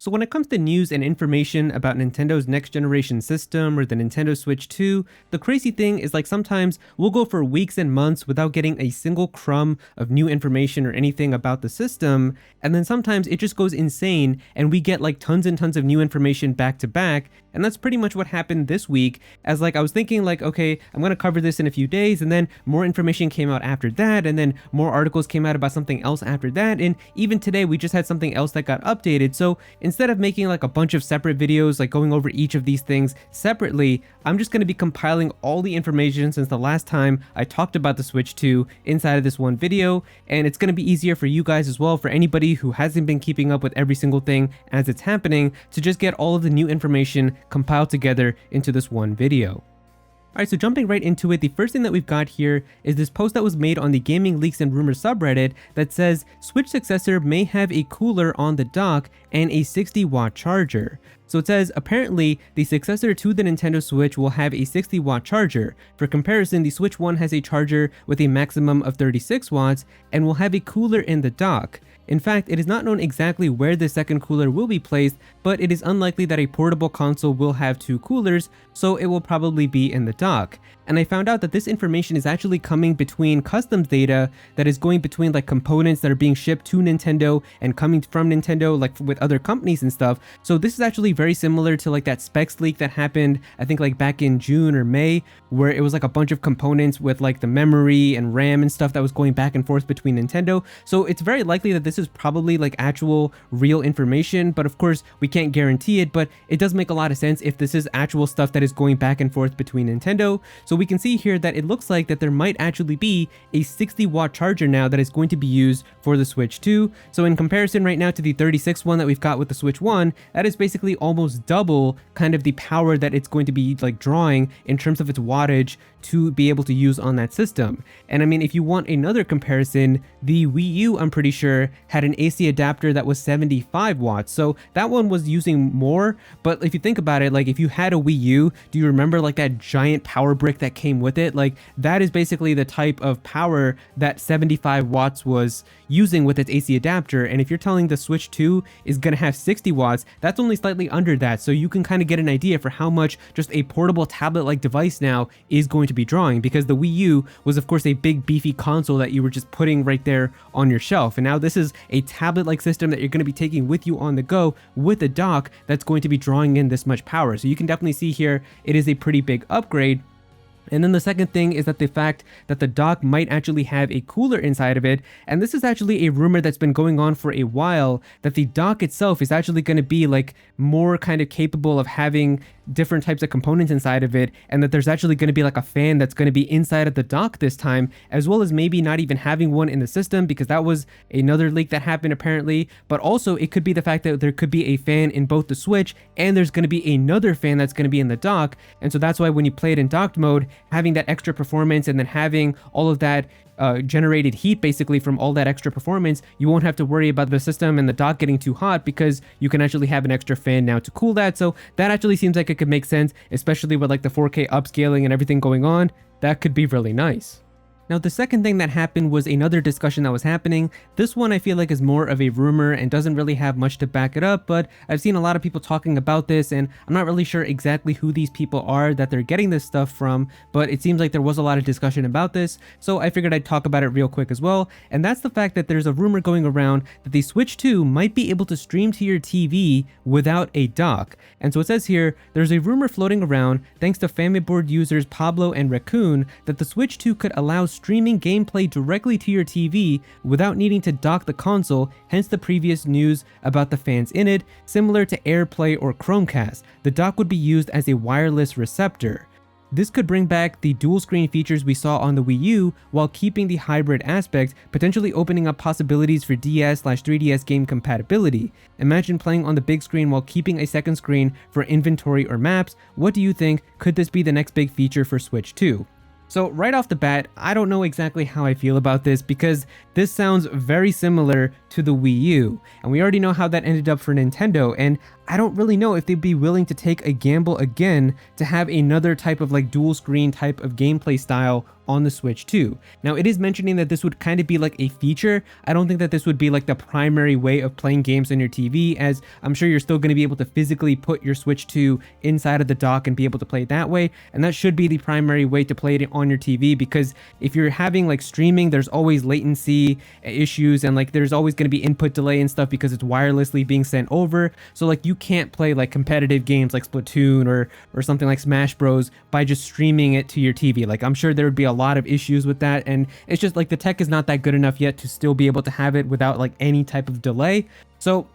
So when it comes to news and information about Nintendo's next generation system or the Nintendo Switch 2, the crazy thing is like sometimes we'll go for weeks and months without getting a single crumb of new information or anything about the system, and then sometimes it just goes insane and we get like tons and tons of new information back to back. And that's pretty much what happened this week, as like I was thinking like, okay, I'm going to cover this in a few days, and then more information came out after that, and then more articles came out about something else after that, and even today we just had something else that got updated. So instead of making like a bunch of separate videos, like going over each of these things separately, I'm just going to be compiling all the information since the last time I talked about the Switch 2 inside of this one video, and it's going to be easier for you guys as well, for anybody who hasn't been keeping up with every single thing as it's happening, to just get all of the new information compiled together into this one video. Alright, so jumping right into it, the first thing that we've got here is this post that was made on the Gaming Leaks and Rumors subreddit that says Switch successor may have a cooler on the dock and a 60-watt charger. So it says apparently the successor to the Nintendo Switch will have a 60-watt charger. For comparison, the Switch 1 has a charger with a maximum of 36 watts and will have a cooler in the dock. In fact, it is not known exactly where the second cooler will be placed, but it is unlikely that a portable console will have two coolers, so it will probably be in the dock. And I found out that this information is actually coming between customs data that is going between like components that are being shipped to Nintendo and coming from Nintendo, like with other companies and stuff. So this is actually very similar to like that specs leak that happened, I think like back in June or May, where it was like a bunch of components with like the memory and RAM and stuff that was going back and forth between Nintendo. So it's very likely that this is probably like actual real information, but of course we can't guarantee it, but it does make a lot of sense if this is actual stuff that is going back and forth between Nintendo. So we can see here that it looks like that there might actually be a 60-watt charger now that is going to be used for the Switch 2. So in comparison right now to the 36 one that we've got with the Switch 1, that is basically almost double kind of the power that it's going to be like drawing in terms of its wattage to be able to use on that system. And I mean, if you want another comparison, the Wii U, I'm pretty sure, had an AC adapter that was 75 watts. So that one was using more, but if you think about it, like if you had a Wii U, do you remember like that giant power brick that came with it? Like that is basically the type of power that 75 watts was using with its AC adapter. And if you're telling the Switch 2 is going to have 60 watts, that's only slightly under that. So you can kind of get an idea for how much just a portable tablet-like device now is going to be drawing, because the Wii U was of course a big beefy console that you were just putting right there on your shelf. And now this is a tablet-like system that you're going to be taking with you on the go with a dock that's going to be drawing in this much power. So you can definitely see here it is a pretty big upgrade. And then the second thing is that the fact that the dock might actually have a cooler inside of it, and this is actually a rumor that's been going on for a while, that the dock itself is actually going to be like more kind of capable of having different types of components inside of it, and that there's actually going to be like a fan that's going to be inside of the dock this time, as well as maybe not even having one in the system, because that was another leak that happened apparently. But also it could be the fact that there could be a fan in both the Switch, and there's going to be another fan that's going to be in the dock. And so that's why when you play it in docked mode, having that extra performance and then having all of that generated heat basically from all that extra performance, you won't have to worry about the system and the dock getting too hot, because you can actually have an extra fan now to cool that. So that actually seems like it could make sense, especially with like the 4K upscaling and everything going on. That could be really nice. Now, the second thing that happened was another discussion that was happening. This one I feel like is more of a rumor and doesn't really have much to back it up, but I've seen a lot of people talking about this, and I'm not really sure exactly who these people are that they're getting this stuff from, but it seems like there was a lot of discussion about this, so I figured I'd talk about it real quick as well. And that's the fact that there's a rumor going around that the Switch 2 might be able to stream to your TV without a dock. And so it says here, there's a rumor floating around, thanks to FamiBoard users Pablo and Raccoon, that the Switch 2 could allow streaming gameplay directly to your TV without needing to dock the console, hence the previous news about the fans in it. Similar to AirPlay or Chromecast, the dock would be used as a wireless receptor. This could bring back the dual screen features we saw on the Wii U while keeping the hybrid aspect, potentially opening up possibilities for DS/3DS game compatibility. Imagine playing on the big screen while keeping a second screen for inventory or maps. What do you think? Could this be the next big feature for Switch 2? So right off the bat, I don't know exactly how I feel about this, because this sounds very similar to the Wii U, and we already know how that ended up for Nintendo, and I don't really know if they'd be willing to take a gamble again to have another type of like dual screen type of gameplay style on the Switch 2. Now, it is mentioning that this would kind of be like a feature. I don't think that this would be like the primary way of playing games on your TV, as I'm sure you're still going to be able to physically put your Switch 2 inside of the dock and be able to play it that way. And that should be the primary way to play it on your TV, because if you're having like streaming, there's always latency issues and like there's always going to be input delay and stuff because it's wirelessly being sent over. So like you can't play like competitive games like Splatoon or something like Smash Bros by just streaming it to your TV. Like I'm sure there would be a lot of issues with that, and it's just like the tech is not that good enough yet to still be able to have it without like any type of delay. So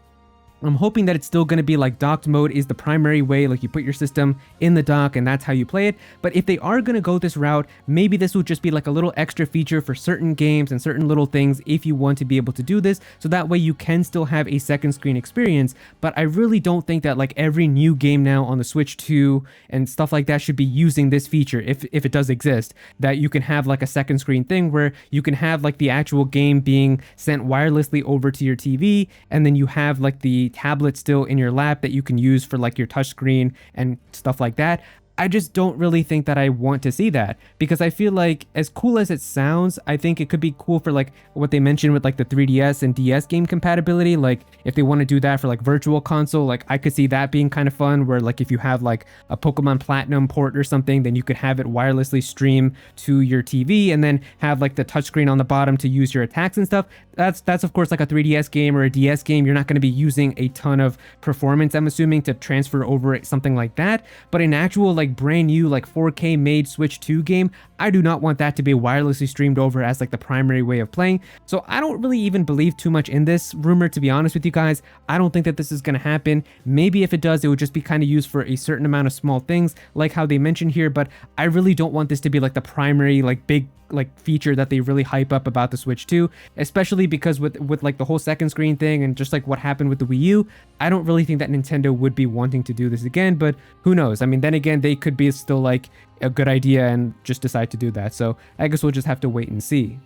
I'm hoping that it's still going to be like docked mode is the primary way, like you put your system in the dock and that's how you play it. But if they are going to go this route, maybe this will just be like a little extra feature for certain games and certain little things if you want to be able to do this, so that way you can still have a second screen experience. But I really don't think that like every new game now on the Switch 2 and stuff like that should be using this feature, if it does exist, that you can have like a second screen thing where you can have like the actual game being sent wirelessly over to your TV, and then you have like the tablet still in your lap that you can use for like your touchscreen and stuff like that. I just don't really think that I want to see that, because I feel like as cool as it sounds, I think it could be cool for like what they mentioned with like the 3DS and DS game compatibility. Like if they want to do that for like virtual console, like I could see that being kind of fun, where like if you have like a Pokemon Platinum port or something, then you could have it wirelessly stream to your TV and then have like the touchscreen on the bottom to use your attacks and stuff. That's of course like a 3DS game or a DS game. You're not going to be using a ton of performance, I'm assuming, to transfer over something like that. But an actual like brand new like 4K made Switch 2 game, I do not want that to be wirelessly streamed over as like the primary way of playing. So I don't really even believe too much in this rumor, to be honest with you guys. I don't think that this is going to happen. Maybe if it does, it would just be kind of used for a certain amount of small things like how they mentioned here, but I really don't want this to be like the primary like big like feature that they really hype up about the Switch 2, especially because with like the whole second screen thing and just like what happened with the Wii U, I don't really think that Nintendo would be wanting to do this again. But who knows? I mean, then again, they could be still like a good idea and just decide to do that. So I guess we'll just have to wait and see.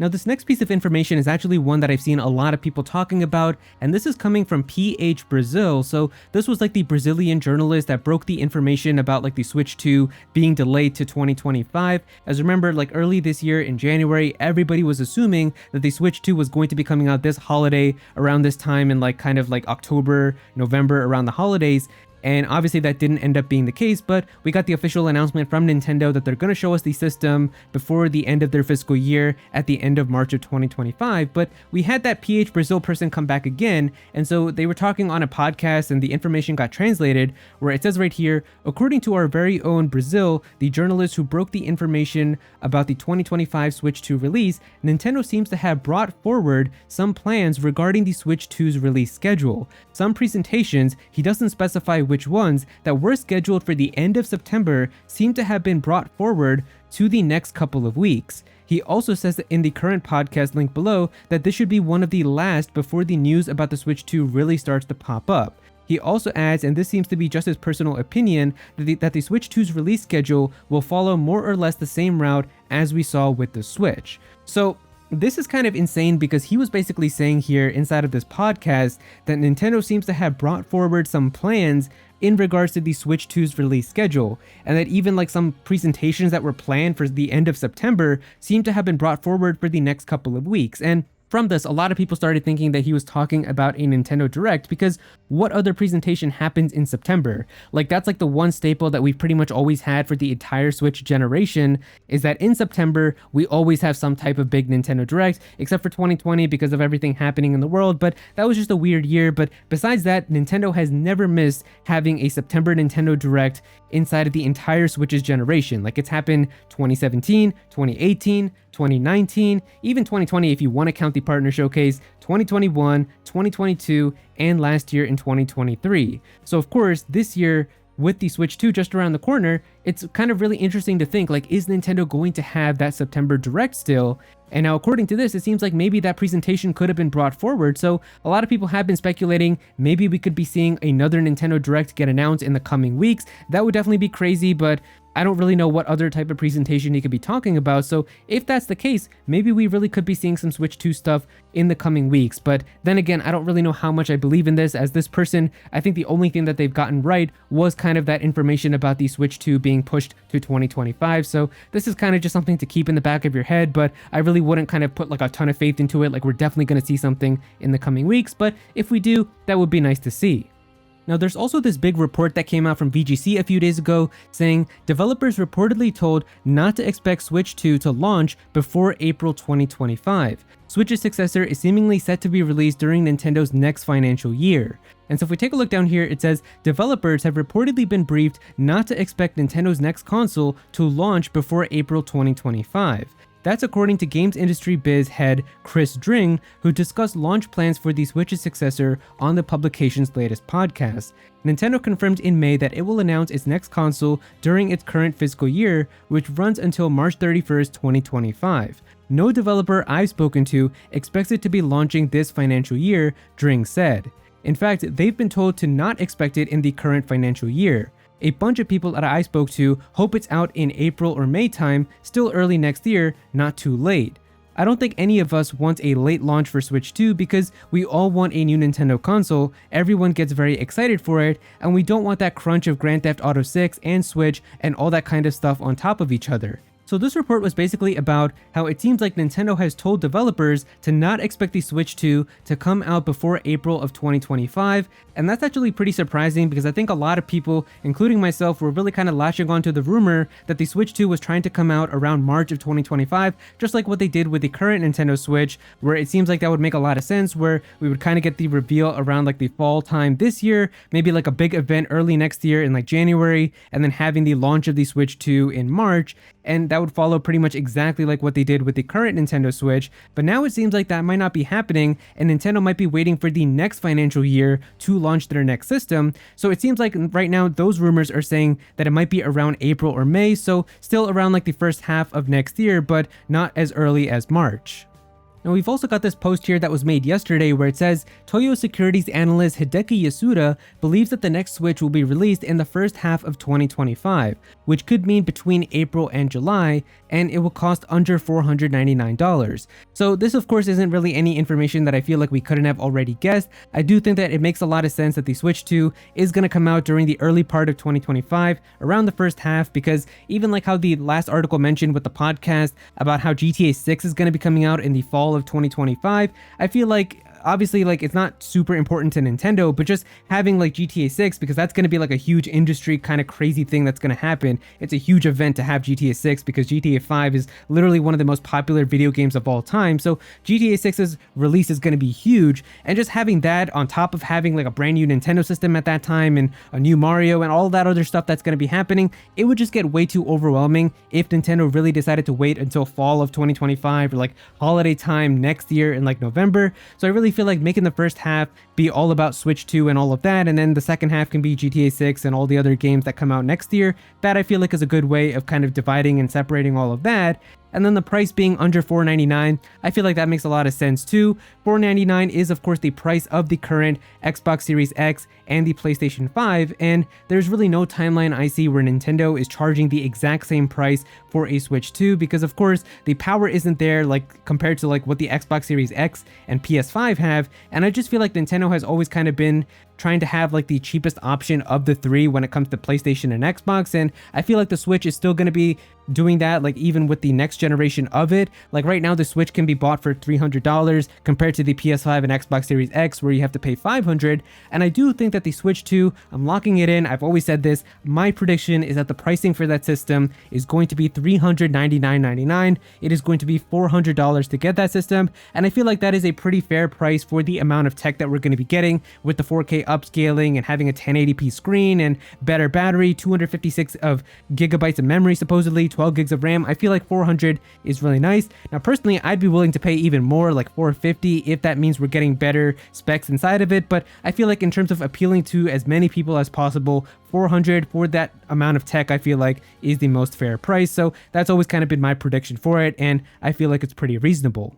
Now, this next piece of information is actually one that I've seen a lot of people talking about, and this is coming from PH Brazil. So this was like the Brazilian journalist that broke the information about like the Switch 2 being delayed to 2025. As remember, like early this year in January, everybody was assuming that the Switch 2 was going to be coming out this holiday around this time in like kind of like October, November, around the holidays. And obviously that didn't end up being the case, but we got the official announcement from Nintendo that they're going to show us the system before the end of their fiscal year at the end of March of 2025. But we had that PH Brazil person come back again, and so they were talking on a podcast and the information got translated where it says right here, according to our very own Brazil, the journalist who broke the information about the 2025 Switch 2 release, Nintendo seems to have brought forward some plans regarding the Switch 2's release schedule. Some presentations, he doesn't specify which ones, that were scheduled for the end of September seem to have been brought forward to the next couple of weeks. He also says that in the current podcast link below that this should be one of the last before the news about the Switch 2 really starts to pop up. He also adds, and this seems to be just his personal opinion, that the Switch 2's release schedule will follow more or less the same route as we saw with the Switch. So this is kind of insane, because he was basically saying here inside of this podcast that Nintendo seems to have brought forward some plans in regards to the Switch 2's release schedule, and that even like some presentations that were planned for the end of September seem to have been brought forward for the next couple of weeks. And from this, a lot of people started thinking that he was talking about a Nintendo Direct, because what other presentation happens in September? Like that's like the one staple that we've pretty much always had for the entire Switch generation, is that in September, we always have some type of big Nintendo Direct, except for 2020 because of everything happening in the world, but that was just a weird year. But besides that, Nintendo has never missed having a September Nintendo Direct inside of the entire Switch's generation. Like it's happened 2017, 2018, 2019, even 2020 if you want to count the partner showcase, 2021, 2022, and last year in 2023. So of course, this year with the Switch 2 just around the corner, it's kind of really interesting to think, like, is Nintendo going to have that September Direct still? And now, according to this, it seems like maybe that presentation could have been brought forward. So a lot of people have been speculating maybe we could be seeing another Nintendo Direct get announced in the coming weeks. That would definitely be crazy, but I don't really know what other type of presentation he could be talking about. So if that's the case, maybe we really could be seeing some Switch 2 stuff in the coming weeks. But then again, I don't really know how much I believe in this, as this person, I think the only thing that they've gotten right was kind of that information about the Switch 2 being pushed to 2025. So this is kind of just something to keep in the back of your head, but I really wouldn't kind of put like a ton of faith into it. Like, we're definitely going to see something in the coming weeks, but if we do, that would be nice to see. Now, there's also this big report that came out from VGC a few days ago saying developers reportedly told not to expect Switch 2 to launch before April 2025. Switch's successor is seemingly set to be released during Nintendo's next financial year. And so if we take a look down here, it says developers have reportedly been briefed not to expect Nintendo's next console to launch before April 2025. That's according to Games Industry Biz head Chris Dring, who discussed launch plans for the Switch's successor on the publication's latest podcast. Nintendo confirmed in May that it will announce its next console during its current fiscal year, which runs until March 31st, 2025. No developer I've spoken to expects it to be launching this financial year, Dring said. In fact, they've been told to not expect it in the current financial year. A bunch of people that I spoke to hope it's out in April or May time, still early next year, not too late. I don't think any of us want a late launch for Switch 2 because we all want a new Nintendo console, everyone gets very excited for it, and we don't want that crunch of Grand Theft Auto 6 and Switch and all that kind of stuff on top of each other. So this report was basically about how it seems like Nintendo has told developers to not expect the Switch 2 to come out before April of 2025, and that's actually pretty surprising because I think a lot of people, including myself, were really kind of latching onto the rumor that the Switch 2 was trying to come out around March of 2025, just like what they did with the current Nintendo Switch, where it seems like that would make a lot of sense, where we would kind of get the reveal around like the fall time this year, maybe like a big event early next year in like January, and then having the launch of the Switch 2 in March. And that would follow pretty much exactly like what they did with the current Nintendo Switch, but now it seems like that might not be happening, and Nintendo might be waiting for the next financial year to launch their next system. So it seems like right now those rumors are saying that it might be around April or May, so still around like the first half of next year, but not as early as March. Now, we've also got this post here that was made yesterday where it says Toyo Securities analyst Hideki Yasuda believes that the next Switch will be released in the first half of 2025, which could mean between April and July, and it will cost under $499. So this of course isn't really any information that I feel like we couldn't have already guessed. I do think that it makes a lot of sense that the Switch 2 is going to come out during the early part of 2025, around the first half, because even like how the last article mentioned with the podcast about how GTA 6 is going to be coming out in the fall of 2025, I feel like obviously like it's not super important to Nintendo, but just having like GTA 6, because that's going to be like a huge industry kind of crazy thing that's going to happen. It's a huge event to have GTA 6 because GTA 5 is literally one of the most popular video games of all time. So GTA 6's release is going to be huge, and just having that on top of having like a brand new Nintendo system at that time and a new Mario and all that other stuff that's going to be happening, it would just get way too overwhelming if Nintendo really decided to wait until fall of 2025 or like holiday time next year in like November. So I really feel like making the first half be all about Switch 2 and all of that, and then the second half can be GTA 6 and all the other games that come out next year. That I feel like is a good way of kind of dividing and separating all of that. And then the price being under $499, I feel like that makes a lot of sense too. $499 is of course the price of the current Xbox Series X and the PlayStation 5, and there's really no timeline I see where Nintendo is charging the exact same price for a Switch 2, because of course the power isn't there like compared to like what the Xbox Series X and PS5 have, and I just feel like Nintendo has always kind of been trying to have like the cheapest option of the three when it comes to PlayStation and Xbox, and I feel like the Switch is still going to be doing that, like even with the next generation of it. Like right now the Switch can be bought for $300 compared to the PS5 and Xbox Series X where you have to pay $500, and I do think that the Switch 2, I'm locking it in, I've always said this, my prediction is that the pricing for that system is going to be $399.99. It is going to be $400 to get that system, and I feel like that is a pretty fair price for the amount of tech that we're going to be getting with the 4K upscaling and having a 1080p screen and better battery, 256 of gigabytes of memory, supposedly 12 gigs of RAM. I feel like 400 is really nice. Now personally, I'd be willing to pay even more, like 450, if that means we're getting better specs inside of it, but I feel like in terms of appealing to as many people as possible, 400 for that amount of tech I feel like is the most fair price. So that's always kind of been my prediction for it, and I feel like it's pretty reasonable.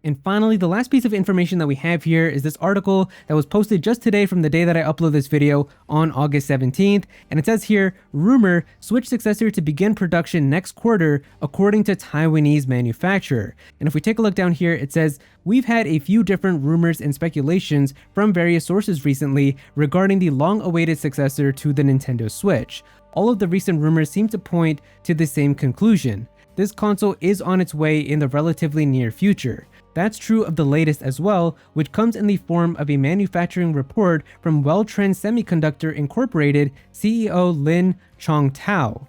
And finally, the last piece of information that we have here is this article that was posted just today from the day that I upload this video on August 17th. And it says here, rumor, Switch successor to begin production next quarter, according to Taiwanese manufacturer. And if we take a look down here, it says, we've had a few different rumors and speculations from various sources recently regarding the long-awaited successor to the Nintendo Switch. All of the recent rumors seem to point to the same conclusion. This console is on its way in the relatively near future. That's true of the latest as well, which comes in the form of a manufacturing report from Well-Trend Semiconductor Incorporated CEO Lin Chongtao.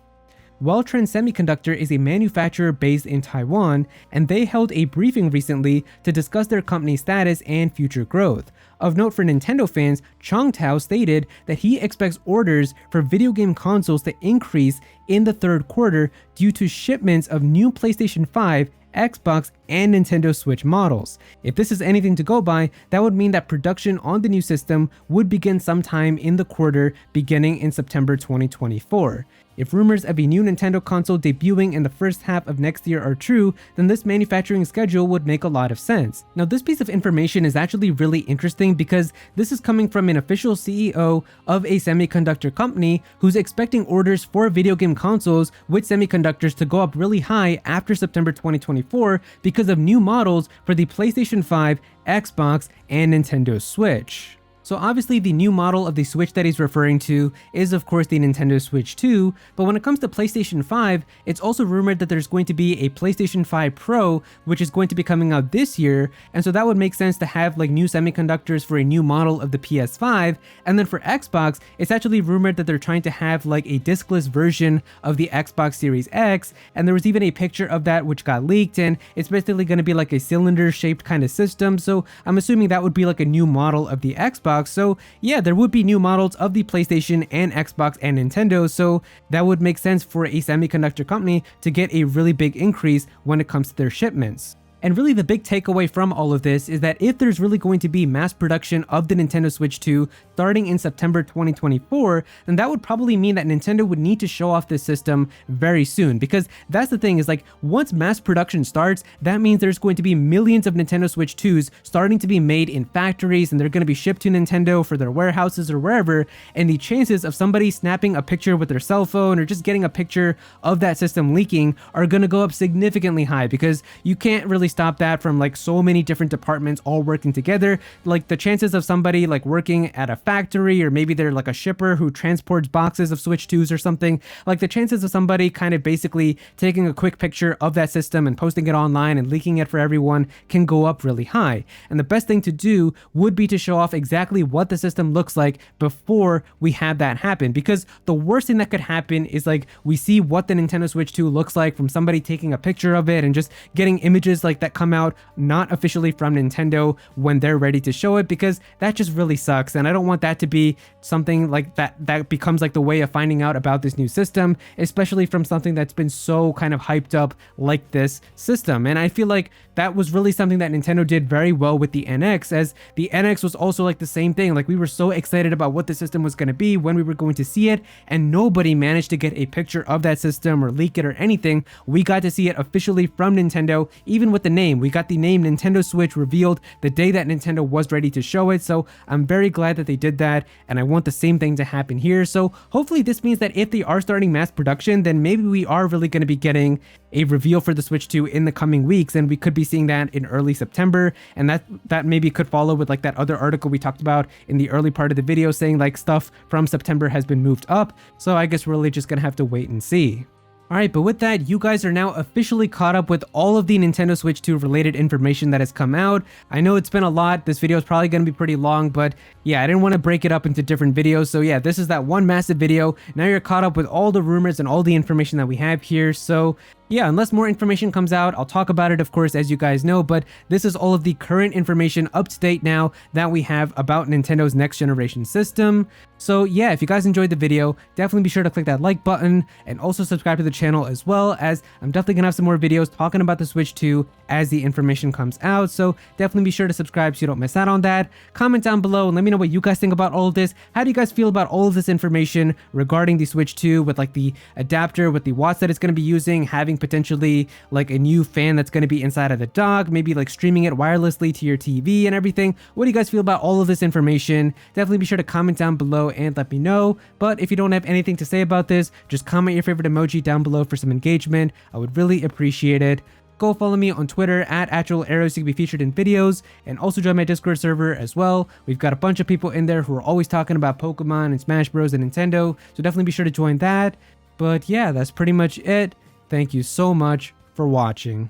Well-Trend Semiconductor is a manufacturer based in Taiwan, and they held a briefing recently to discuss their company's status and future growth. Of note for Nintendo fans, Chongtao stated that he expects orders for video game consoles to increase in the third quarter due to shipments of new PlayStation 5, Xbox, and Nintendo Switch models. If this is anything to go by, that would mean that production on the new system would begin sometime in the quarter beginning in September 2024. If rumors of a new Nintendo console debuting in the first half of next year are true, then this manufacturing schedule would make a lot of sense. Now, this piece of information is actually really interesting because this is coming from an official CEO of a semiconductor company who's expecting orders for video game consoles with semiconductors to go up really high after September 2024 because of new models for the PlayStation 5, Xbox, and Nintendo Switch. So obviously the new model of the Switch that he's referring to is of course the Nintendo Switch 2, but when it comes to PlayStation 5, it's also rumored that there's going to be a PlayStation 5 Pro, which is going to be coming out this year, and so that would make sense to have like new semiconductors for a new model of the PS5, and then for Xbox, it's actually rumored that they're trying to have like a diskless version of the Xbox Series X, and there was even a picture of that which got leaked, and it's basically going to be like a cylinder-shaped kind of system, so I'm assuming that would be like a new model of the Xbox. So yeah, there would be new models of the PlayStation and Xbox and Nintendo, so that would make sense for a semiconductor company to get a really big increase when it comes to their shipments. And really the big takeaway from all of this is that if there's really going to be mass production of the Nintendo Switch 2 starting in September 2024, then that would probably mean that Nintendo would need to show off this system very soon, because that's the thing is like once mass production starts, that means there's going to be millions of Nintendo Switch 2s starting to be made in factories, and they're going to be shipped to Nintendo for their warehouses or wherever, and the chances of somebody snapping a picture with their cell phone or just getting a picture of that system leaking are going to go up significantly high, because you can't really stop that from like so many different departments all working together. Like the chances of somebody like working at a factory, or maybe they're like a shipper who transports boxes of Switch 2s or something, like the chances of somebody kind of basically taking a quick picture of that system and posting it online and leaking it for everyone can go up really high. And the best thing to do would be to show off exactly what the system looks like before we have that happen, because the worst thing that could happen is like we see what the Nintendo Switch 2 looks like from somebody taking a picture of it and just getting images like that come out not officially from Nintendo when they're ready to show it, because that just really sucks, and I don't want that to be something like that becomes like the way of finding out about this new system, especially from something that's been so kind of hyped up like this system. And I feel like that was really something that Nintendo did very well with the NX, as the NX was also like the same thing. Like we were so excited about what the system was going to be when we were going to see it, and nobody managed to get a picture of that system or leak it or anything. We got to see it officially from Nintendo, even with the name. We got the name Nintendo Switch revealed the day that Nintendo was ready to show it, so I'm very glad that they did that, and I want the same thing to happen here. So hopefully this means that if they are starting mass production, then maybe we are really going to be getting a reveal for the Switch 2 in the coming weeks, and we could be seeing that in early September, and that maybe could follow with like that other article we talked about in the early part of the video saying like stuff from September has been moved up. So I guess we're really just gonna have to wait and see. Alright, but with that, you guys are now officially caught up with all of the Nintendo Switch 2 related information that has come out. I know it's been a lot, this video is probably going to be pretty long, but yeah, I didn't want to break it up into different videos, so yeah, this is that one massive video. Now you're caught up with all the rumors and all the information that we have here, so yeah, unless more information comes out, I'll talk about it, of course, as you guys know, but this is all of the current information up to date now that we have about Nintendo's next generation system. So yeah, if you guys enjoyed the video, definitely be sure to click that like button and also subscribe to the channel, as well as I'm definitely gonna have some more videos talking about the Switch 2 as the information comes out. So definitely be sure to subscribe so you don't miss out on that. Comment down below and let me know what you guys think about all of this. How do you guys feel about all of this information regarding the Switch 2 with like the adapter, with the watts that it's going to be using, having potentially like a new fan that's going to be inside of the dock, maybe like streaming it wirelessly to your TV and everything? What do you guys feel about all of this information? Definitely be sure to comment down below and let me know. But if you don't have anything to say about this, just comment your favorite emoji down below for some engagement. I would really appreciate it. Go follow me on Twitter at @Aero so you can be featured in videos, and also join my Discord server as well. We've got a bunch of people in there who are always talking about Pokemon and Smash Bros and Nintendo, so definitely be sure to join that. But yeah, that's pretty much it. Thank you so much for watching.